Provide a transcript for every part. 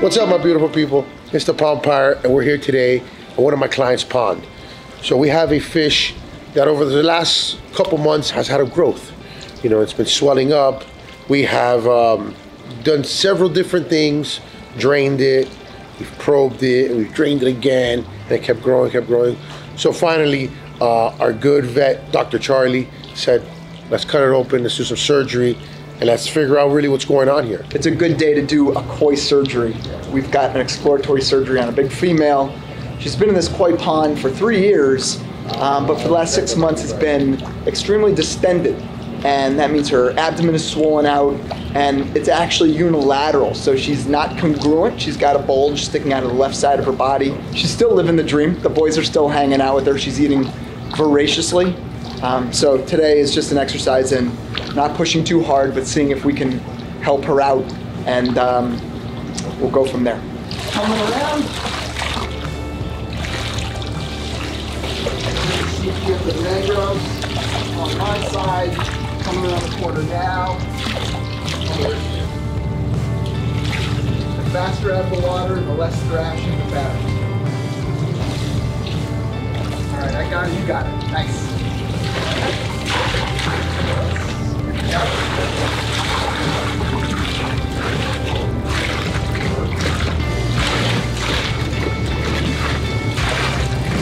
What's up, my beautiful people? It's the Pond Pirate, and we're here today at one of my clients' pond. So we have a fish that over the last couple months has had a growth. You know, it's been swelling up. We have done several different things, drained it, we've probed it, and we've drained it again, and it kept growing, kept growing. So finally, our good vet, Dr. Charlie, said, let's cut it open, let's do some surgery, and let's figure out really what's going on here. It's a good day to do a koi surgery. We've got an exploratory surgery on a big female. She's been in this koi pond for 3 years, but for the last 6 months it's been extremely distended. And that means her abdomen is swollen out, and it's actually unilateral. So she's not congruent. She's got a bulge sticking out of the left side of her body. She's still living the dream. The boys are still hanging out with her. She's eating voraciously. So today is just an exercise in not pushing too hard, but seeing if we can help her out, and we'll go from there. Coming around. See the mangroves on my side, coming around the corner now. The faster out of the water, the less thrashing, the better. All right, I got it, you got it. Nice.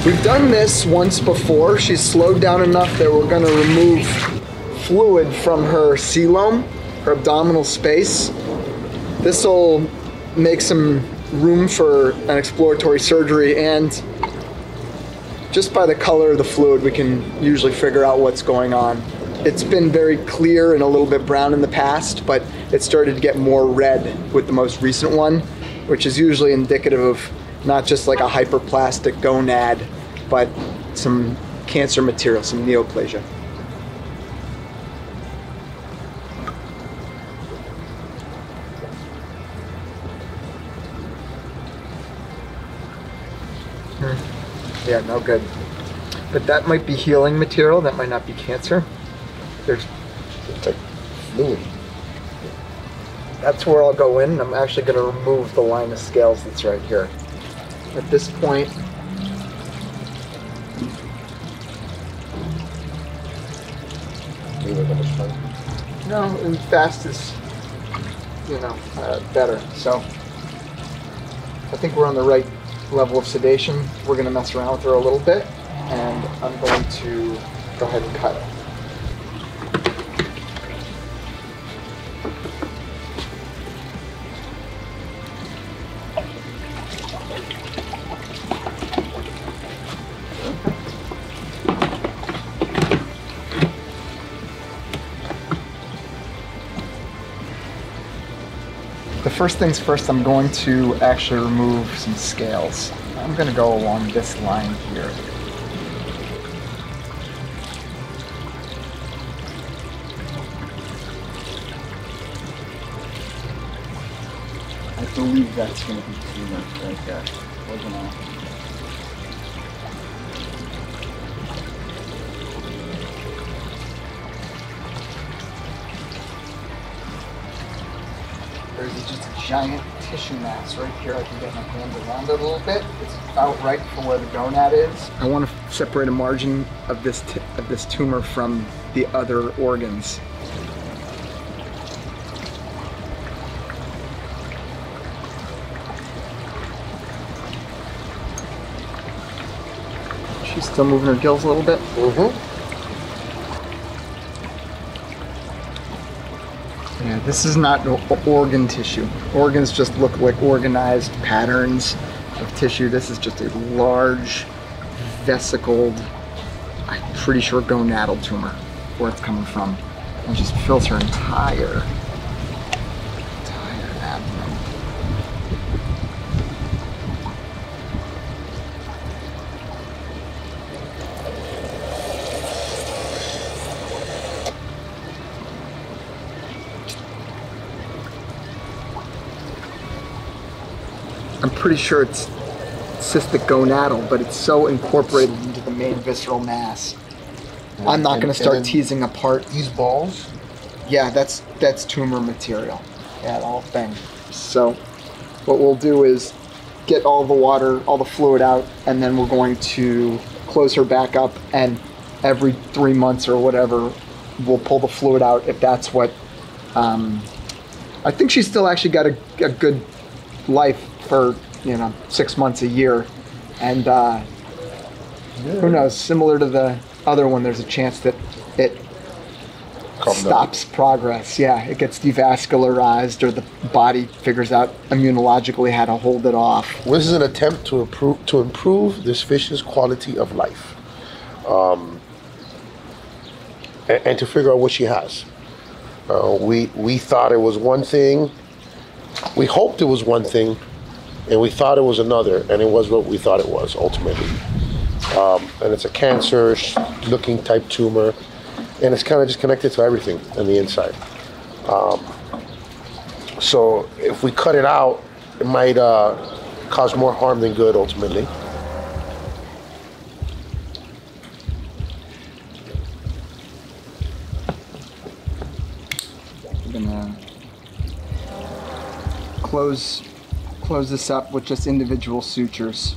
We've done this once before. She's slowed down enough that we're going to remove fluid from her coelom, her abdominal space. This will make some room for an exploratory surgery, and just by the color of the fluid we can usually figure out what's going on. It's been very clear and a little bit brown in the past, but it started to get more red with the most recent one, which is usually indicative of not just like a hyperplastic gonad, but some cancer material, some neoplasia. Yeah, no good. But that might be healing material, that might not be cancer. There's like fluid. That's where I'll go in. I'm actually going to remove the line of scales that's right here. At this point, no, and fast is, better. So I think we're on the right level of sedation. We're going to mess around with her a little bit, and I'm going to go ahead and cut it. The first things first, I'm going to actually remove some scales. I'm going to go along this line here. I believe that's going to be tumor right there. There's just a giant tissue mass right here. I can get my hand around it a little bit. It's about right for where the gonad is. I want to separate a margin of this tumor from the other organs. She's still moving her gills a little bit. Mm-hmm. Yeah, this is not organ tissue. Organs just look like organized patterns of tissue. This is just a large, vesicled, I'm pretty sure gonadal tumor, where it's coming from. And just fills her entire abdomen. I'm pretty sure it's cystic gonadal, but it's so incorporated into the main visceral mass. I'm not going to start teasing apart these balls. Yeah, that's tumor material. Yeah, the whole thing. So what we'll do is get all the water, all the fluid out, and then we're going to close her back up, and every 3 months or whatever, we'll pull the fluid out if that's what, I think she's still actually got a good life for, 6 months, a year. And who knows, similar to the other one, there's a chance that it stops progress. Yeah, it gets devascularized, or the body figures out immunologically how to hold it off. This is an attempt to improve this fish's quality of life, and to figure out what she has. We thought it was one thing, we hoped it was one thing, and we thought it was another, and it was what we thought it was ultimately. And it's a cancer-looking type tumor, and it's kind of just connected to everything on the inside. So if we cut it out, it might cause more harm than good ultimately. I'm gonna close this up with just individual sutures.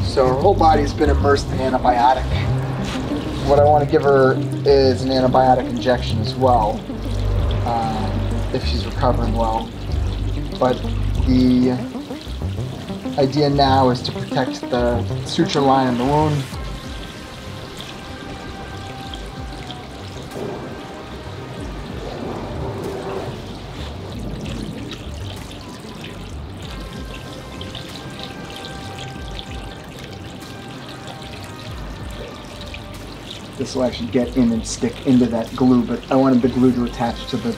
So her whole body's been immersed in antibiotic. What I want to give her is an antibiotic injection as well, if she's recovering well. But the idea now is to protect the suture line in the wound. This will actually get in and stick into that glue, but I wanted the glue to attach to the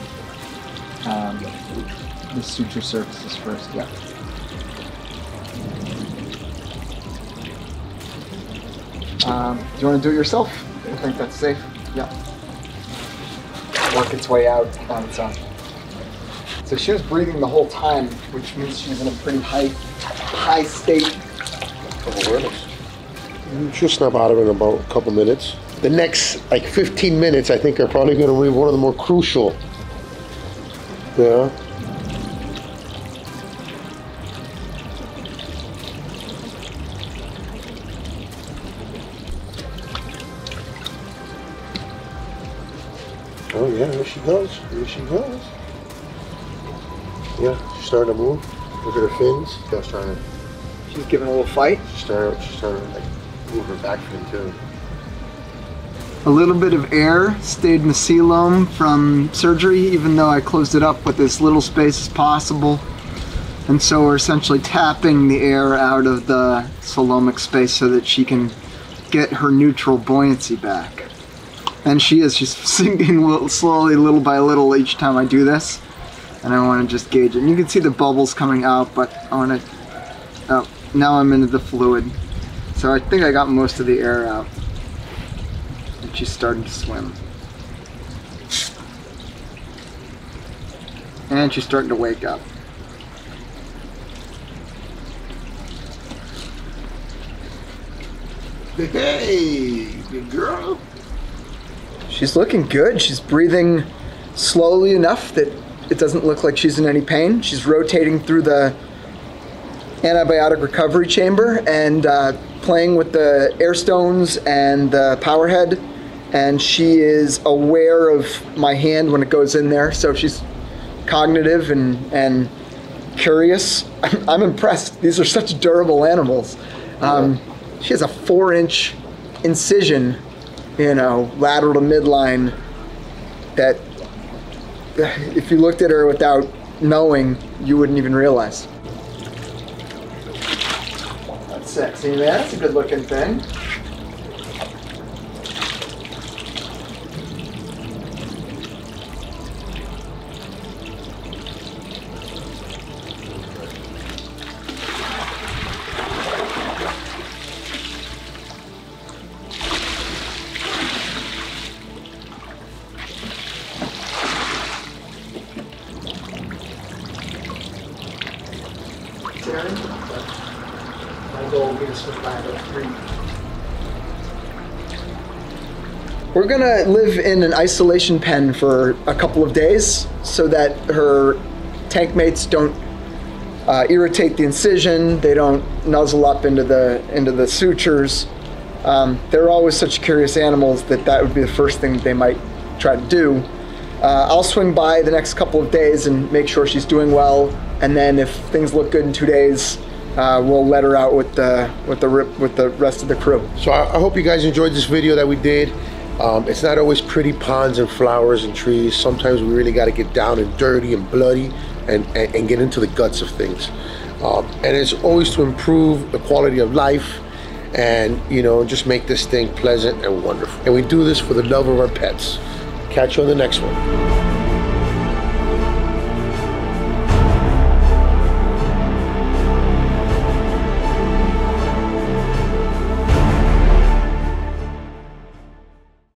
suture surfaces first. Yeah. Do you want to do it yourself? I think that's safe. Yeah. Work its way out on its own. So she was breathing the whole time, which means she's in a pretty high state of awareness. She'll snap out of it in about a couple minutes. The next 15 minutes, I think, are probably going to be one of the more crucial. Yeah. Oh yeah, there she goes. There she goes. Yeah, she's starting to move. Look at her fins. Yeah, she's giving a little fight. She's starting to move her back fin too. A little bit of air stayed in the coelom from surgery, even though I closed it up with as little space as possible. And so we're essentially tapping the air out of the coelomic space so that she can get her neutral buoyancy back. And she's sinking slowly, little by little, each time I do this. And I want to just gauge it. And you can see the bubbles coming out, but I want to, oh, now I'm into the fluid. So I think I got most of the air out. And she's starting to swim. And she's starting to wake up. Hey, good girl. She's looking good. She's breathing slowly enough that it doesn't look like she's in any pain. She's rotating through the antibiotic recovery chamber and playing with the air stones and the power head. And she is aware of my hand when it goes in there. So she's cognitive and curious. I'm impressed. These are such durable animals. She has a 4-inch incision, lateral to midline, that if you looked at her without knowing, you wouldn't even realize. That's sexy, man. That's a good looking thing. My goal will be to swim by about 3. We're gonna live in an isolation pen for a couple of days so that her tank mates don't irritate the incision. They don't nuzzle up into the sutures. They're always such curious animals that would be the first thing they might try to do. I'll swing by the next couple of days and make sure she's doing well, and then if things look good in 2 days, we'll let her out with the rest of the crew. So I hope you guys enjoyed this video that we did. It's not always pretty ponds and flowers and trees. Sometimes we really got to get down and dirty and bloody and get into the guts of things. And it's always to improve the quality of life and, you know, just make this thing pleasant and wonderful. And we do this for the love of our pets. Catch you on the next one.